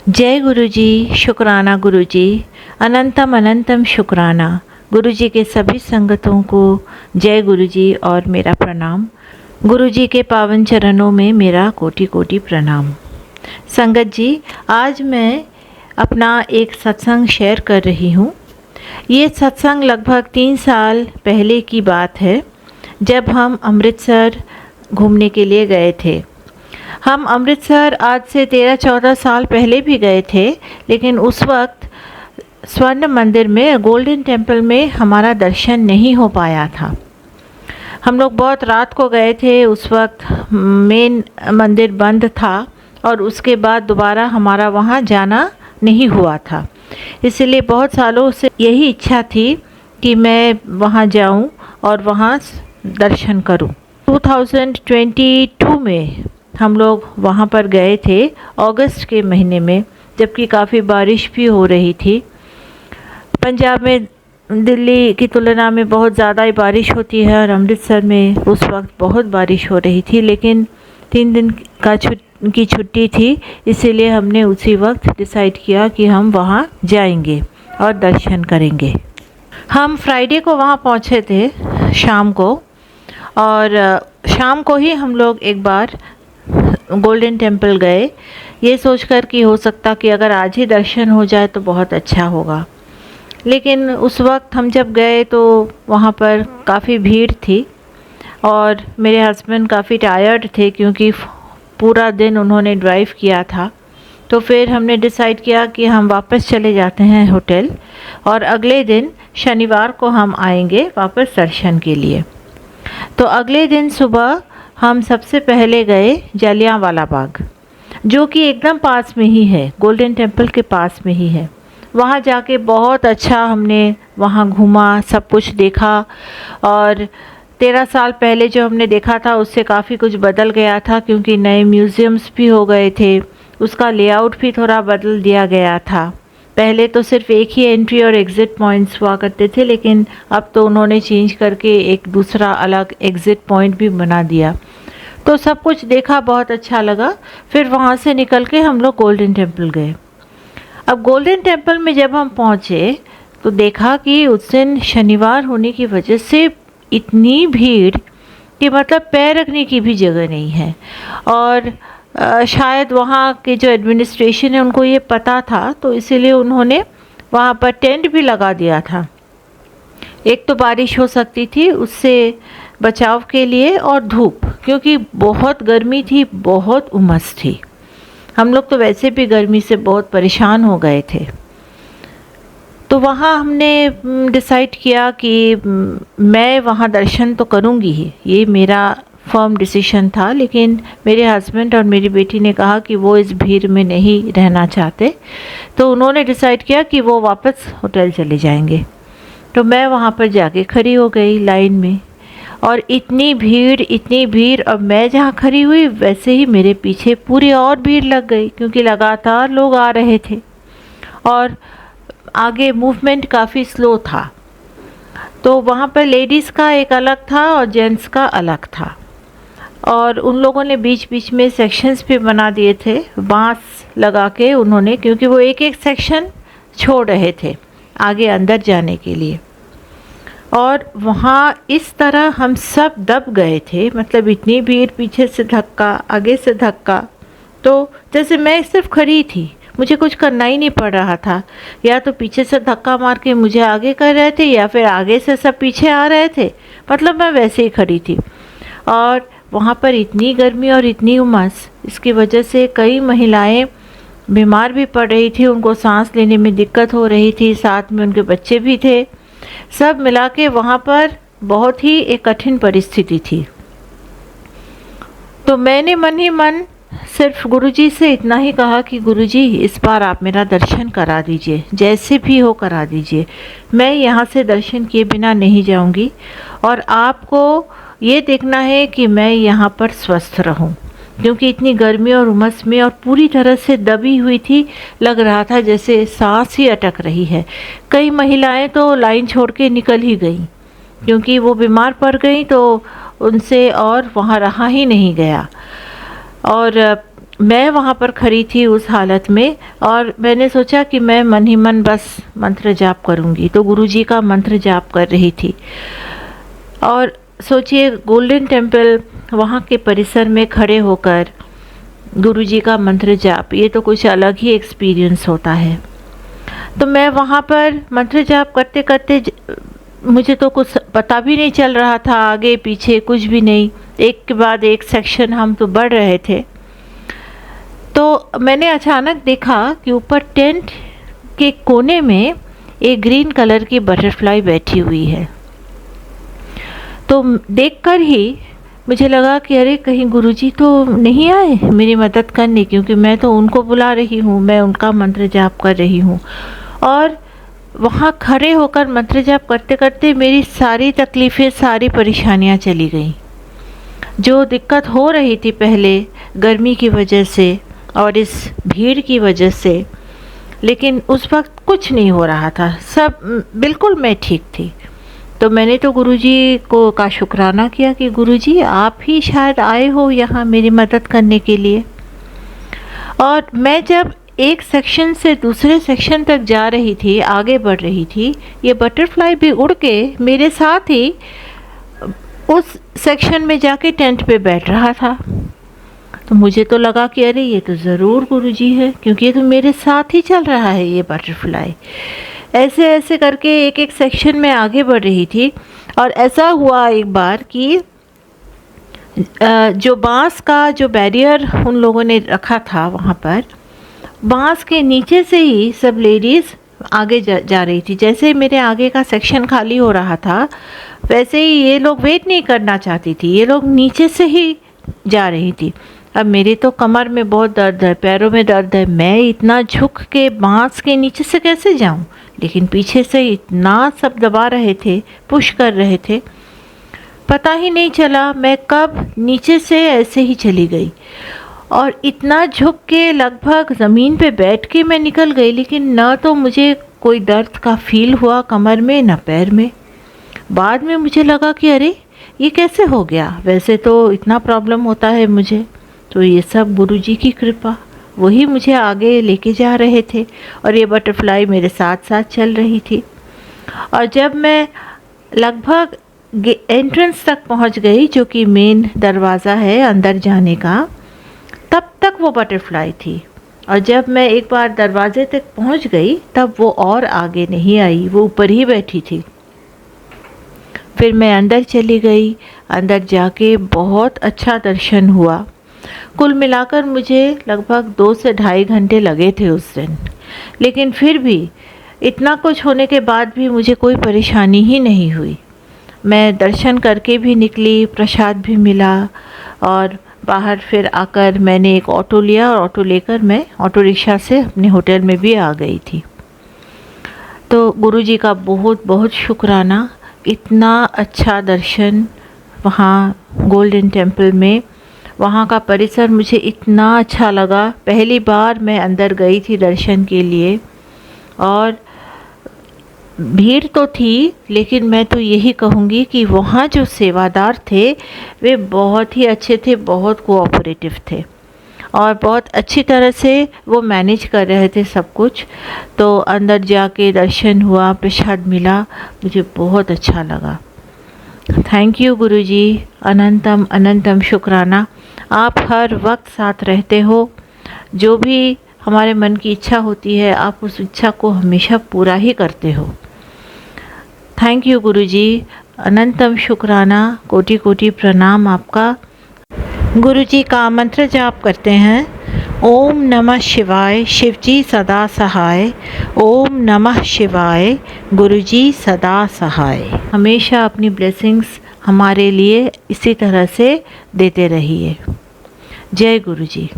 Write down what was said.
जय गुरु जी। शुक्राना गुरु जी। अनंतम अनंतम शुक्राना गुरु जी के सभी संगतों को। जय गुरु जी और मेरा प्रणाम। गुरु जी के पावन चरणों में मेरा कोटि कोटि प्रणाम। संगत जी, आज मैं अपना एक सत्संग शेयर कर रही हूँ। ये सत्संग लगभग 3 साल पहले की बात है, जब हम अमृतसर घूमने के लिए गए थे। हम अमृतसर आज से 13-14 साल पहले भी गए थे, लेकिन उस वक्त स्वर्ण मंदिर में, गोल्डन टेम्पल में हमारा दर्शन नहीं हो पाया था। हम लोग बहुत रात को गए थे, उस वक्त मेन मंदिर बंद था और उसके बाद दोबारा हमारा वहाँ जाना नहीं हुआ था। इसलिए बहुत सालों से यही इच्छा थी कि मैं वहाँ जाऊँ और वहाँ दर्शन करूँ। 2022 में हम लोग वहाँ पर गए थे, अगस्त के महीने में, जबकि काफ़ी बारिश भी हो रही थी। पंजाब में दिल्ली की तुलना में बहुत ज़्यादा ही बारिश होती है और अमृतसर में उस वक्त बहुत बारिश हो रही थी, लेकिन 3 दिन की छुट्टी थी, इसीलिए हमने उसी वक्त डिसाइड किया कि हम वहाँ जाएंगे और दर्शन करेंगे। हम फ्राइडे को वहाँ पहुँचे थे शाम को, और शाम को ही हम लोग एक बार गोल्डन टेम्पल गए, ये सोचकर कि हो सकता कि अगर आज ही दर्शन हो जाए तो बहुत अच्छा होगा। लेकिन उस वक्त हम जब गए तो वहाँ पर काफ़ी भीड़ थी और मेरे हस्बैंड काफ़ी टायर्ड थे, क्योंकि पूरा दिन उन्होंने ड्राइव किया था। तो फिर हमने डिसाइड किया कि हम वापस चले जाते हैं होटल, और अगले दिन शनिवार को हम आएंगे वापस दर्शन के लिए। तो अगले दिन सुबह हम सबसे पहले गए जलियांवाला बाग, जो कि एकदम पास में ही है, गोल्डन टेम्पल के पास में ही है। वहाँ जाके बहुत अच्छा हमने वहाँ घूमा, सब कुछ देखा, और 13 साल पहले जो हमने देखा था उससे काफ़ी कुछ बदल गया था, क्योंकि नए म्यूज़ियम्स भी हो गए थे, उसका लेआउट भी थोड़ा बदल दिया गया था। पहले तो सिर्फ एक ही एंट्री और एग्ज़िट पॉइंट्स हुआ करते थे, लेकिन अब तो उन्होंने चेंज करके एक दूसरा अलग एग्ज़िट पॉइंट भी बना दिया। तो सब कुछ देखा, बहुत अच्छा लगा। फिर वहाँ से निकल के हम लोग गोल्डन टेम्पल गए। अब गोल्डन टेम्पल में जब हम पहुँचे तो देखा कि उस दिन शनिवार होने की वजह से इतनी भीड़ कि मतलब पैर रखने की भी जगह नहीं है। और शायद वहाँ के जो एडमिनिस्ट्रेशन है उनको ये पता था, तो इसीलिए उन्होंने वहाँ पर टेंट भी लगा दिया था। एक तो बारिश हो सकती थी, उससे बचाव के लिए, और धूप, क्योंकि बहुत गर्मी थी, बहुत उमस थी। हम लोग तो वैसे भी गर्मी से बहुत परेशान हो गए थे। तो वहाँ हमने डिसाइड किया कि मैं वहाँ दर्शन तो करूँगी ही, ये मेरा फर्म डिसीजन था। लेकिन मेरे हस्बैंड और मेरी बेटी ने कहा कि वो इस भीड़ में नहीं रहना चाहते, तो उन्होंने डिसाइड किया कि वो वापस होटल चले जाएंगे। तो मैं वहाँ पर जाके खड़ी हो गई लाइन में, और इतनी भीड़, और मैं जहाँ खड़ी हुई वैसे ही मेरे पीछे पूरी और भीड़ लग गई, क्योंकि लगातार लोग आ रहे थे और आगे मूवमेंट काफ़ी स्लो था। तो वहाँ पर लेडीज़ का एक अलग था और जेंट्स का अलग था, और उन लोगों ने बीच बीच में सेक्शंस भी बना दिए थे, बांस लगा के उन्होंने, क्योंकि वो एक एक सेक्शन छोड़ रहे थे आगे अंदर जाने के लिए। और वहाँ इस तरह हम सब दब गए थे, मतलब इतनी भीड़, पीछे से धक्का, आगे से धक्का। तो जैसे मैं सिर्फ खड़ी थी, मुझे कुछ करना ही नहीं पड़ रहा था। या तो पीछे से धक्का मार के मुझे आगे कर रहे थे, या फिर आगे से सब पीछे आ रहे थे, मतलब मैं वैसे ही खड़ी थी। और वहाँ पर इतनी गर्मी और इतनी उमस, इसकी वजह से कई महिलाएं बीमार भी पड़ रही थी, उनको सांस लेने में दिक्कत हो रही थी, साथ में उनके बच्चे भी थे। सब मिला के वहाँ पर बहुत ही एक कठिन परिस्थिति थी। तो मैंने मन ही मन सिर्फ गुरुजी से इतना ही कहा कि गुरुजी, इस बार आप मेरा दर्शन करा दीजिए, जैसे भी हो करा दीजिए। मैं यहाँ से दर्शन किए बिना नहीं जाऊँगी, और आपको ये देखना है कि मैं यहाँ पर स्वस्थ रहूं, क्योंकि इतनी गर्मी और उमस में और पूरी तरह से दबी हुई थी, लग रहा था जैसे सांस ही अटक रही है। कई महिलाएं तो लाइन छोड़ के निकल ही गईं, क्योंकि वो बीमार पड़ गई, तो उनसे और वहाँ रहा ही नहीं गया। और मैं वहाँ पर खड़ी थी उस हालत में, और मैंने सोचा कि मैं मन ही मन बस मंत्र जाप करूँगी। तो गुरुजी का मंत्र जाप कर रही थी। और सोचिए, गोल्डन टेम्पल, वहाँ के परिसर में खड़े होकर गुरुजी का मंत्र जाप, ये तो कुछ अलग ही एक्सपीरियंस होता है। तो मैं वहाँ पर मंत्र जाप करते करते मुझे तो कुछ पता भी नहीं चल रहा था, आगे पीछे कुछ भी नहीं। एक के बाद एक सेक्शन हम तो बढ़ रहे थे। तो मैंने अचानक देखा कि ऊपर टेंट के कोने में एक ग्रीन कलर की बटरफ्लाई बैठी हुई है। तो देखकर ही मुझे लगा कि अरे कहीं गुरुजी तो नहीं आए मेरी मदद करने, क्योंकि मैं तो उनको बुला रही हूँ, मैं उनका मंत्र जाप कर रही हूँ। और वहाँ खड़े होकर मंत्र जाप करते करते मेरी सारी तकलीफ़ें, सारी परेशानियाँ चली गईं। जो दिक्कत हो रही थी पहले गर्मी की वजह से और इस भीड़ की वजह से, लेकिन उस वक्त कुछ नहीं हो रहा था, सब बिल्कुल मैं ठीक थी। तो मैंने तो गुरुजी को का शुक्राना किया कि गुरुजी आप ही शायद आए हो यहाँ मेरी मदद करने के लिए। और मैं जब एक सेक्शन से दूसरे सेक्शन तक जा रही थी, आगे बढ़ रही थी, ये बटरफ्लाई भी उड़ के मेरे साथ ही उस सेक्शन में जाके टेंट पे बैठ रहा था। तो मुझे तो लगा कि अरे ये तो ज़रूर गुरुजी है, क्योंकि ये तो मेरे साथ ही चल रहा है ये बटरफ्लाई। ऐसे ऐसे करके एक एक सेक्शन में आगे बढ़ रही थी। और ऐसा हुआ एक बार कि जो बांस का जो बैरियर उन लोगों ने रखा था, वहाँ पर बांस के नीचे से ही सब लेडीज़ आगे जा रही थी। जैसे मेरे आगे का सेक्शन खाली हो रहा था, वैसे ही ये लोग वेट नहीं करना चाहती थी, ये लोग नीचे से ही जा रही थी। अब मेरी तो कमर में बहुत दर्द है, पैरों में दर्द है, मैं इतना झुक के बांस के नीचे से कैसे जाऊं? लेकिन पीछे से इतना सब दबा रहे थे, पुश कर रहे थे, पता ही नहीं चला मैं कब नीचे से ऐसे ही चली गई। और इतना झुक के लगभग ज़मीन पे बैठ के मैं निकल गई, लेकिन ना तो मुझे कोई दर्द का फील हुआ कमर में, ना पैर में। बाद में मुझे लगा कि अरे ये कैसे हो गया, वैसे तो इतना प्रॉब्लम होता है मुझे। तो ये सब गुरुजी की कृपा, वही मुझे आगे लेके जा रहे थे और ये बटरफ्लाई मेरे साथ साथ चल रही थी। और जब मैं लगभग एंट्रेंस तक पहुंच गई, जो कि मेन दरवाज़ा है अंदर जाने का, तब तक वो बटरफ्लाई थी। और जब मैं एक बार दरवाजे तक पहुंच गई, तब वो और आगे नहीं आई, वो ऊपर ही बैठी थी। फिर मैं अंदर चली गई। अंदर जाके बहुत अच्छा दर्शन हुआ। कुल मिलाकर मुझे लगभग 2 से ढाई घंटे लगे थे उस दिन, लेकिन फिर भी इतना कुछ होने के बाद भी मुझे कोई परेशानी ही नहीं हुई। मैं दर्शन करके भी निकली, प्रसाद भी मिला, और बाहर फिर आकर मैंने एक ऑटो लिया और ऑटो लेकर मैं ऑटो रिक्शा से अपने होटल में भी आ गई थी। तो गुरुजी का बहुत बहुत शुक्राना, इतना अच्छा दर्शन वहाँ गोल्डन टेम्पल में, वहाँ का परिसर मुझे इतना अच्छा लगा। पहली बार मैं अंदर गई थी दर्शन के लिए, और भीड़ तो थी, लेकिन मैं तो यही कहूँगी कि वहाँ जो सेवादार थे वे बहुत ही अच्छे थे, बहुत कोऑपरेटिव थे और बहुत अच्छी तरह से वो मैनेज कर रहे थे सब कुछ। तो अंदर जाके दर्शन हुआ, प्रसाद मिला, मुझे बहुत अच्छा लगा। थैंक यू गुरुजी, अनंतम अनंतम शुक्राना। आप हर वक्त साथ रहते हो, जो भी हमारे मन की इच्छा होती है आप उस इच्छा को हमेशा पूरा ही करते हो। थैंक यू गुरुजी, अनंतम शुक्राना, कोटि कोटि प्रणाम आपका। गुरुजी का मंत्र जाप करते हैं। ओम नमः शिवाय, शिवजी सदा सहाय। ओम नमः शिवाय, गुरुजी सदा सहाय। हमेशा अपनी ब्लेसिंग्स हमारे लिए इसी तरह से देते रहिए। जय गुरुजी।